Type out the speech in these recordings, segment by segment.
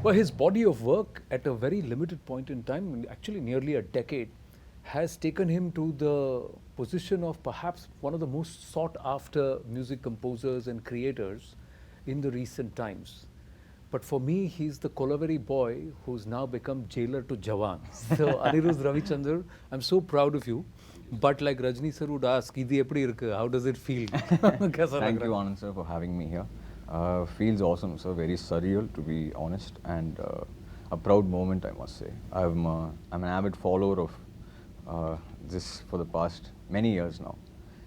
Well, his body of work at a very limited point in time, actually nearly a decade, has taken him to the position of perhaps one of the most sought after music composers and creators in the recent times. But for me, he's the Kolaveri boy who's now become jailer to Jawan. So, Anirudh Ravichander, I'm so proud of you. But like Rajni sir would ask, "Idi eppadi irukku? How does it feel?" Kaisa lag Thank you, raha? Anand sir, for having me here. Feels awesome, sir. Very surreal, to be honest, and a proud moment, I must say. I'm an avid follower of this for the past many years now.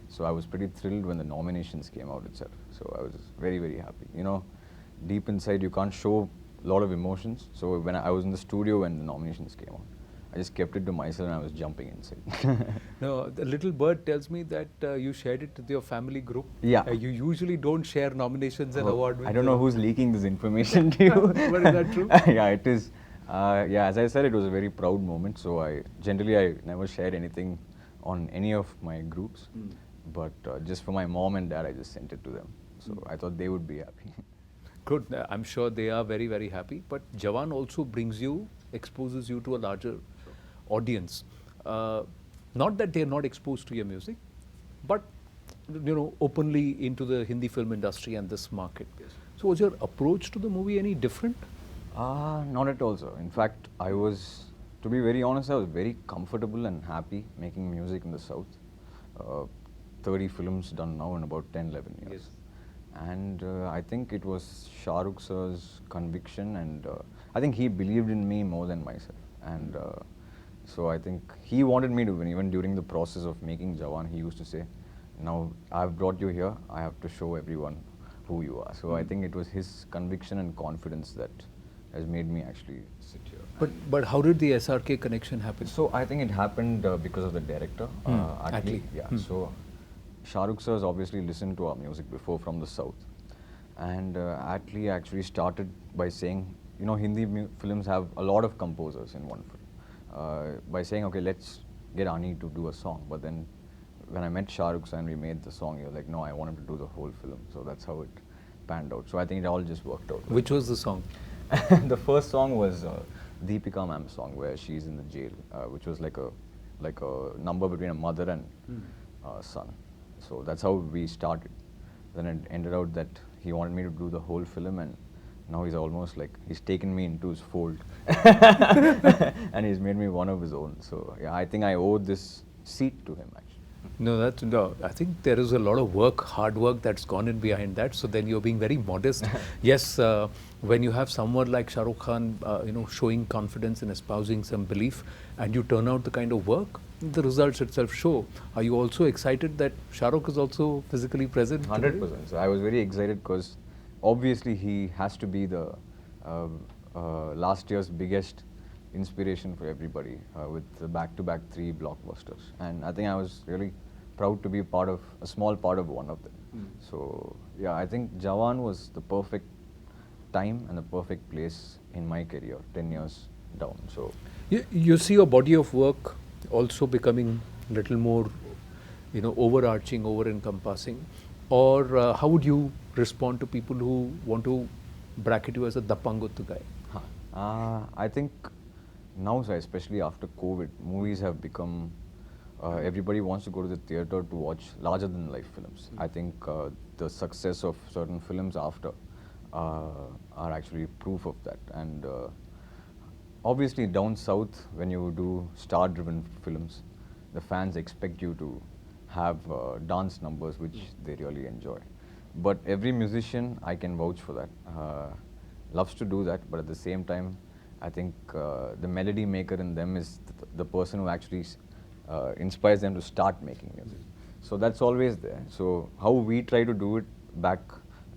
So I was pretty thrilled when the nominations came out itself. So I was very, very happy. You know, deep inside, you can't show a lot of emotions. So when I was in the studio when the nominations came out, I just kept it to myself and I was jumping inside. No, the little bird tells me that you shared it with your family group. Yeah. You usually don't share nominations and award with I don't know who's leaking this information to you. But is that true? Yeah, it is. Yeah, as I said, it was a very proud moment. So I never share anything on any of my groups, but just for my mom and dad, I just sent it to them. So I thought they would be happy. Good. I'm sure they are very, very happy. But Jawan also brings you, exposes you to a larger audience. Not that they're not exposed to your music, but openly into the Hindi film industry and this market. Yes. So was your approach to the movie any different? Not at all, sir. In fact, to be very honest, I was very comfortable and happy making music in the South. 30 films done now in about 10, 11 years. Yes. And I think it was Shah Rukh sir's conviction, and I think he believed in me more than myself. And so I think he wanted me to win. Even during the process of making Jawan, he used to say, "Now I've brought you here, I have to show everyone who you are." So I think it was his conviction and confidence that has made me actually sit here. But how did the SRK connection happen? So I think it happened because of the director, Atlee. Yeah. So Shah Rukh sir has obviously listened to our music before from the South, and Atlee actually started by saying, Hindi films have a lot of composers in one film. By saying, okay, let's get Ani to do a song. But then when I met Shah Rukh sir and we made the song, he was like, no, I want him to do the whole film. So that's how it panned out. So I think it all just worked out. Which was the song? The first song was Deepika ma'am's song where she's in the jail, which was like a number between a mother and son. So that's how we started. Then it ended out that he wanted me to do the whole film, and now he's almost like he's taken me into his fold and he's made me one of his own. So yeah, I think I owe this seat to him actually. No, I think there is a lot of work, hard work that's gone in behind that. So then you're being very modest. Yes, when you have someone like Shah Rukh Khan, showing confidence and espousing some belief, and you turn out the kind of work, the results itself show. Are you also excited that Shah Rukh is also physically present? 100%. So I was very excited because obviously he has to be the last year's biggest inspiration for everybody with the back-to-back 3 blockbusters, and I think I was really proud to be a small part of one of them. So yeah, I think Jawan was the perfect time and the perfect place in my career 10 years down. So you see your body of work also becoming a little more overarching, over-encompassing, or how would you respond to people who want to bracket you as a Dappanguttu guy? I think now, especially after COVID, movies have become, everybody wants to go to the theatre to watch larger than life films. I think the success of certain films after are actually proof of that. And obviously down south, when you do star-driven films, the fans expect you to have dance numbers, which they really enjoy. But every musician, I can vouch for that, loves to do that, but at the same time, I think the melody maker in them is the person who actually inspires them to start making music. So that's always there. So how we try to do it back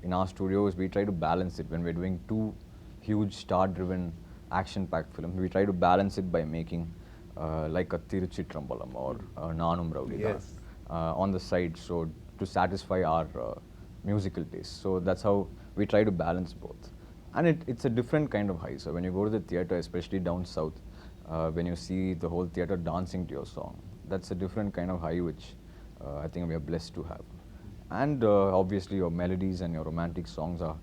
in our studios, we try to balance it when we're doing 2 huge star-driven action-packed films. We try to balance it by making like a Tiruchitrambalam or Nanum Raudida on the side, so to satisfy our musical taste. So that's how we try to balance both. And it's a different kind of high. So when you go to the theatre, especially down south, when you see the whole theatre dancing to your song, that's a different kind of high which I think we are blessed to have. And obviously your melodies and your romantic songs are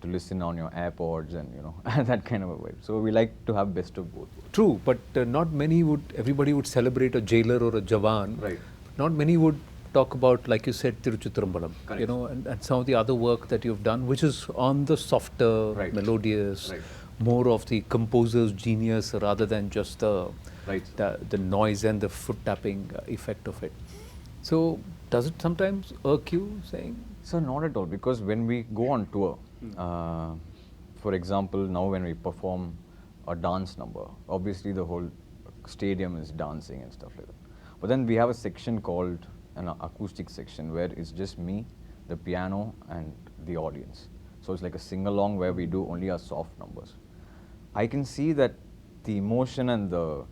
to listen on your AirPods and that kind of a vibe. So we like to have best of both. True, but not many would, everybody would celebrate a jailer or a Jawan. Right. Not many would talk about, like you said, Tiruchitrambalam, Correct. and some of the other work that you've done, which is on the softer, Right. melodious, Right. more of the composer's genius rather than just Right. the noise and the foot tapping effect of it. So, does it sometimes irk you saying? So not at all, because when we go on tour, for example, now when we perform a dance number, obviously the whole stadium is dancing and stuff like that. But then we have a section called an acoustic section where it's just me, the piano and the audience. So it's like a sing-along where we do only our soft numbers. I can see that the emotion and the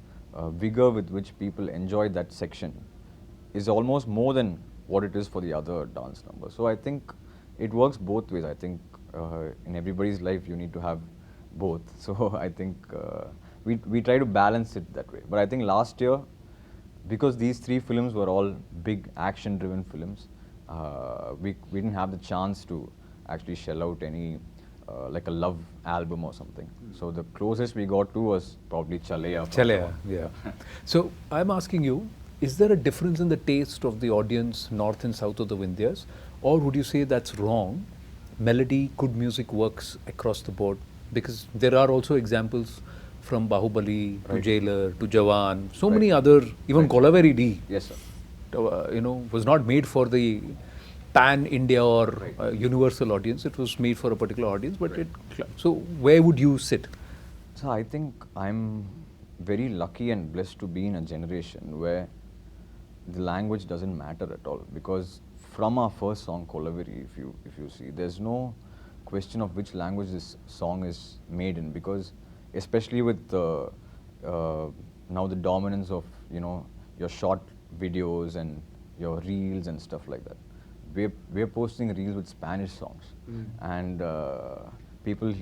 vigor with which people enjoy that section is almost more than what it is for the other dance numbers. So I think it works both ways. I think in everybody's life you need to have both. So I think we try to balance it that way. But I think last year, because these three films were all big action-driven films, we didn't have the chance to actually shell out any like a love album or something. So the closest we got to was probably Chaleya. Chalaya, yeah. So I'm asking you, is there a difference in the taste of the audience north and south of the Vindhyas, or would you say that's wrong? Melody, good music works across the board, because there are also examples from Bahubali to Right. Jailer to Jawan, so Right. many other, even Right. Kolaveri D, Yes, sir. was not made for the pan-India or Right. universal audience. It was made for a particular audience, but Right. so where would you sit? So I think I'm very lucky and blessed to be in a generation where the language doesn't matter at all, because from our first song Kolaveri, if you see, there's no question of which language this song is made in, because especially with now the dominance of your short videos and your reels and stuff like that, we're posting reels with Spanish songs, and people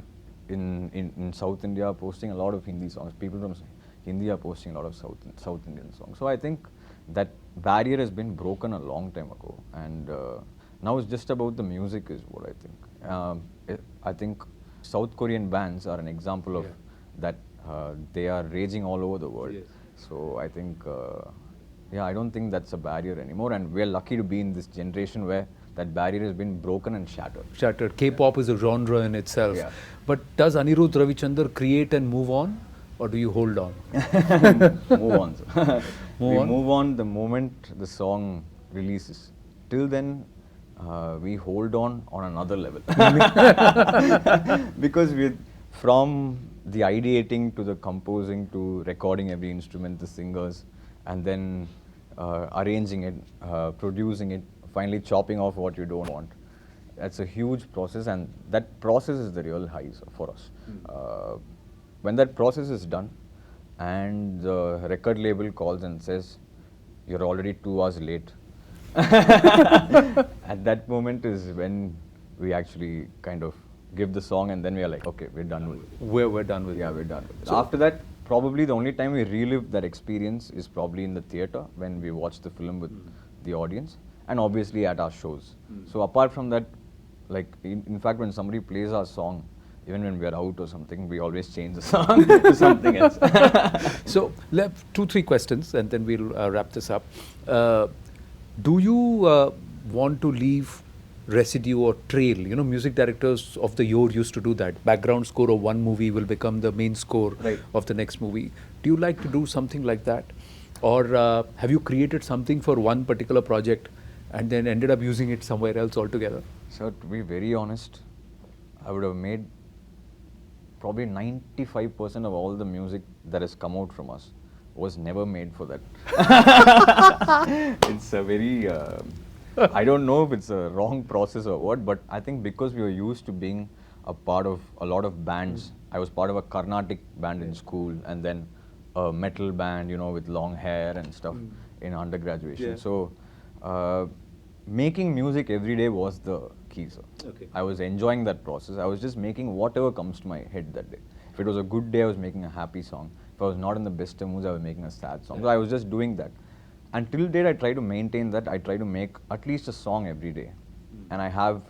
in South India are posting a lot of Hindi songs. People from Hindi are posting a lot of South Indian songs. So I think that barrier has been broken a long time ago, and now it's just about the music is what I think. I think South Korean bands are an example of that. They are raging all over the world. Yes. So I think, I don't think that's a barrier anymore, and we're lucky to be in this generation where that barrier has been broken and shattered. Shattered. K-pop is a genre in itself. Yeah. But does Anirudh Ravichander create and move on, or do you hold on? Move on. Sir. Move we on? move on the moment the song releases. Till then, we hold on another level. Because from the ideating to the composing to recording every instrument, the singers, and then arranging it, producing it, finally chopping off what you don't want. That's a huge process, and that process is the real highs for us. When that process is done, and the record label calls and says, "You're already 2 hours late," at that moment is when we actually kind of give the song, and then we are like, "Okay, we're done with it." We're done with Yeah, it. we're done with it. After that, probably the only time we relive that experience is probably in the theatre when we watch the film with the audience, and obviously at our shows. So apart from that, like in fact, when somebody plays our song, even when we are out or something, we always change the song to something else. So, 2-3 questions, and then we'll wrap this up. Do you want to leave residue or trail? Music directors of the yore used to do that. Background score of one movie will become the main score Right. of the next movie. Do you like to do something like that? Or have you created something for one particular project and then ended up using it somewhere else altogether? So to be very honest, I would have made probably 95% of all the music that has come out from us was never made for that. It's a very, I don't know if it's a wrong process or what, but I think because we were used to being a part of a lot of bands. I was part of a Carnatic band in school, and then a metal band, with long hair and stuff in undergraduation. Yeah. So making music every day was the key, sir. Okay. I was enjoying that process. I was just making whatever comes to my head that day. If it was a good day, I was making a happy song. If I was not in the best of moods, I was making a sad song. So I was just doing that. And till date, I try to maintain that. I try to make at least a song every day. And I have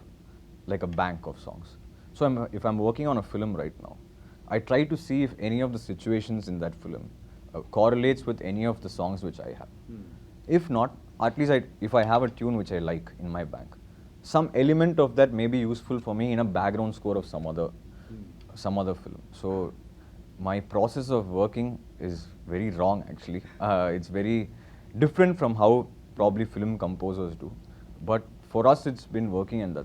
like a bank of songs. So if I'm working on a film right now, I try to see if any of the situations in that film correlates with any of the songs which I have. If not, at least if I have a tune which I like in my bank, some element of that may be useful for me in a background score of some other film. So my process of working is very wrong actually. It's very different from how probably film composers do. But for us it's been working, and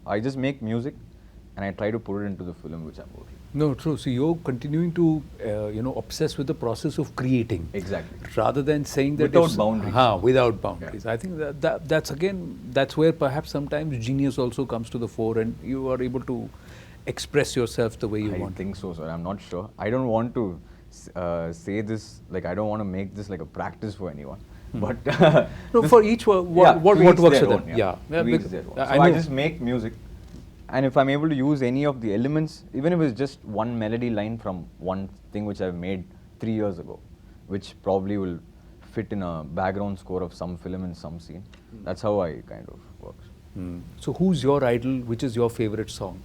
I just make music and I try to put it into the film which I'm working. No, true. So you're continuing to, obsess with the process of creating. Exactly. Rather than saying that Without boundaries. Without boundaries. Yeah. I think that's where perhaps sometimes genius also comes to the fore, and you are able to express yourself the way you want. I think so, sir. I'm not sure. I don't want to say this, like I don't want to make this like a practice for anyone. But no, for each what works for them. Yeah. So I just make music. And if I'm able to use any of the elements, even if it's just one melody line from one thing which I've made 3 years ago, which probably will fit in a background score of some film in some scene, that's how I kind of work. So who's your idol? Which is your favorite song?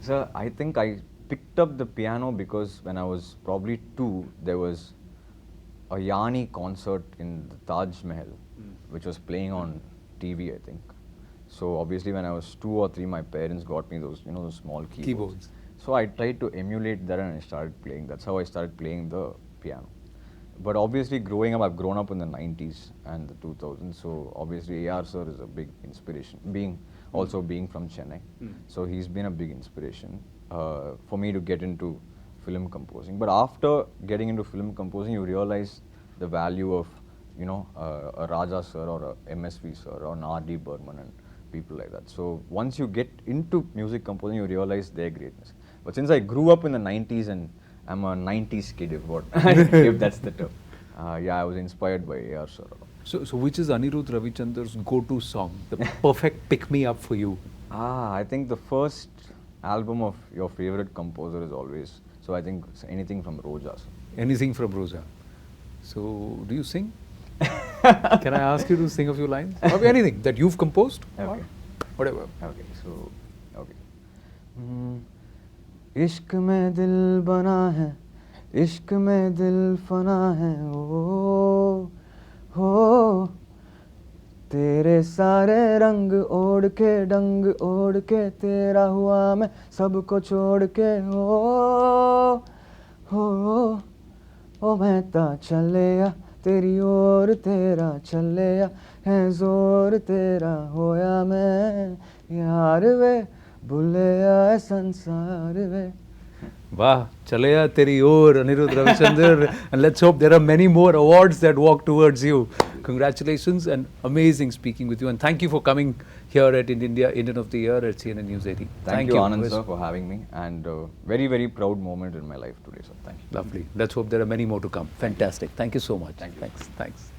So I think I picked up the piano because when I was probably 2, there was a Yanni concert in the Taj Mahal, which was playing on TV, I think. So obviously when I was 2 or 3, my parents got me those, those small keyboards. So I tried to emulate that and I started playing. That's how I started playing the piano. But obviously growing up, I've grown up in the 90s and the 2000s. So obviously A.R. sir is a big inspiration, being from Chennai. So he's been a big inspiration for me to get into film composing. But after getting into film composing, you realize the value of, a Raja sir or a MSV sir or an R.D. Burman and people like that. So once you get into music composing, you realize their greatness. But since I grew up in the 90s and I'm a 90s kid, if that's the term, I was inspired by A.R. sir. So which is Anirudh Ravichander's go-to song, the perfect pick-me-up for you? I think the first album of your favorite composer is always, so I think anything from Roja. Anything from Roja. So do you sing? Can I ask you to sing a few lines? Or anything that you've composed? Okay. Whatever. Okay, so, okay. इश्क में दिल बना है, इश्क में दिल फना है, ओ हो तेरे सारे रंग ओढ़ के डंग ओढ़ के तेरा हुआ मैं सबको छोड़ के ओ मैं ता चलिया तेरी ओर तेरा चलिया है जोर तेरा होया मैं यार वे भूलिया संसार वे. Wow, Chalaya Teri Or, Anirudh Ravichander, and let's hope there are many more awards that walk towards you. Congratulations and amazing speaking with you, and thank you for coming here at Indian of the Year at CNN News 18. Thank you, Anand sir, for having me, and very, very proud moment in my life today, sir. Thank you. Lovely. Let's hope there are many more to come. Fantastic. Thank you so much. Thank you. Thanks.